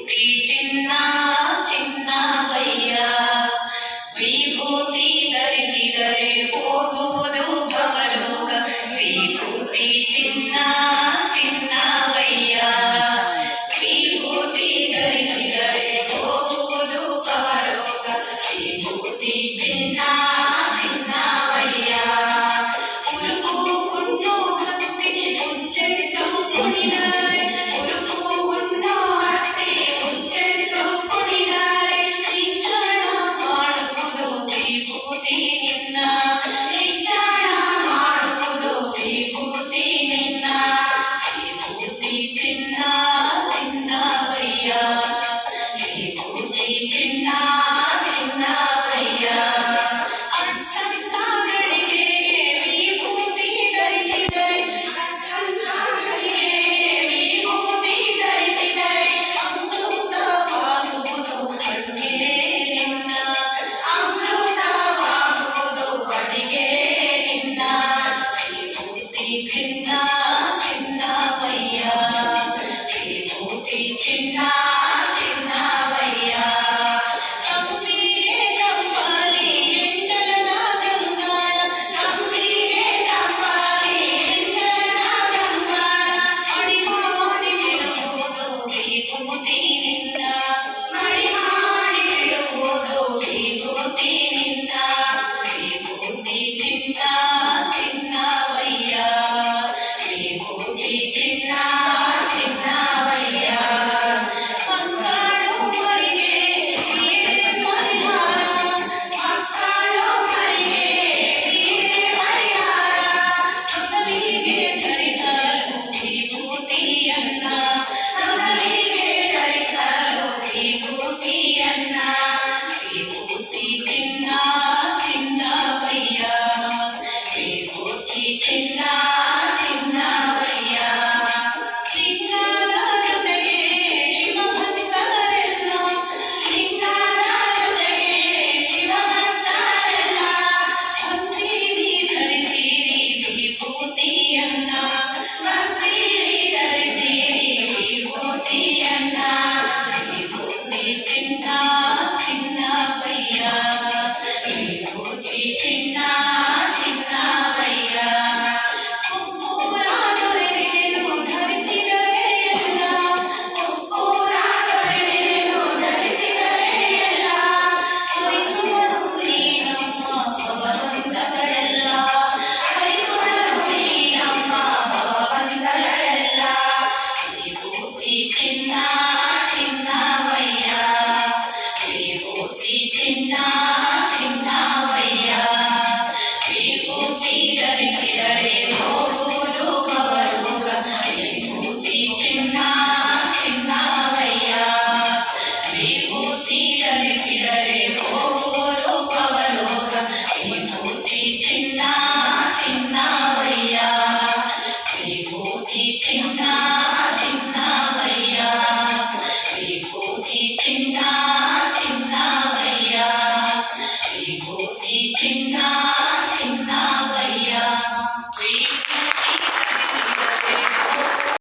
ವಿಭೂತಿ ಚಿನ್ನ ಚಿನ್ನವಯ್ಯ ವಿಭೂತಿ ಧರಿಸಿದರೆ ಹೋಗುವುದು ಭವರೋಗ ವಿಭೂತಿ ಚಿನ್ನ ಚಿನ್ನವಯ್ಯ ವಿಭೂತಿ ಧರಿಸಿದರೆ ಹೋಗುವುದು ಭವರೋಗ ವಿಭೂತಿ ಚಿನ್ನ ಚಿನ್ನವಯ್ಯ ಉರುಕು ಹುಣ್ಣು ಹತ್ತಿ ಮುಚ್ಚೆಟ್ಟು ಕುಣಿದರೆ ಚಿನ್ನ ಚಿನ್ನವಯ್ಯ ವಿಭೂತಿ ಚಿನ್ನ ಚಿನ್ನವಯ್ಯ ತಂಬಿಗೆ ತಂಬಾಲಿ ಎಂಜಲನ ಗಂಗಾಳ ತಂಬಿಗೆ ತಂಬಾಲಿ ಎಂಜಲನ ಗಂಗಾಳ ಅಡಿ ಮಾಡಿ ಬಿಡುವುದು ವಿಭೂತಿ ನಿನ್ನ ಮಡಿ ಮಾಡಿ ಬಿಡುವುದು ವಿಭೂತಿ ನಿನ್ನ ವಿಭೂತಿ ಚಿನ್ನ ಚಿನ್ನವಯ್ಯ ಚಿನ್ನ ಚಿನ್ನವಯ್ಯ ಮಕ್ಕಳು ಮರಿಗೆ ನೀವೇ ಪರಿಹಾರ ಮಕ್ಕಳು ಮರಿಗೆ ನೀವೇ ಪರಿಹಾರ ಹೊಸಲಿಗೆ ಧರಿಸಲು ವಿಭೂತಿಯನ್ನ ಹೊಸಲಿಗೆ ಧರಿಸಲು ವಿಭೂತಿಯನ್ನ ವಿಭೂತಿ ಚಿನ್ನ ಚಿನ್ನವಯ್ಯ ವಿಭೂತಿ ಚಿನ್ನ ಚಿನ್ನ ಚಿನ್ನವಯ್ಯ ವಿಭೂತಿ ಚಿನ್ನ ಚಿನ್ನವಯ್ಯ ವಿಭೂತಿ ಧರಿಸಿದರೆ ಹೋಗುವುದು ಭವರೋಗ ವಿಭೂತಿ ಚಿನ್ನ ಚಿನ್ನವಯ್ಯ ವಿಭೂತಿ ಧರಿಸಿದರೆ ಹೋಗುವುದು ಭವರೋಗ ವಿಭೂತಿ ಚಿನ್ನ ಚಿನ್ನವಯ್ಯ ವಿಭೂತಿ ಚಿನ್ನ ಚಿನ್ನವಯ್ಯ ವಿಭೂತಿ ಚಿನ್ನ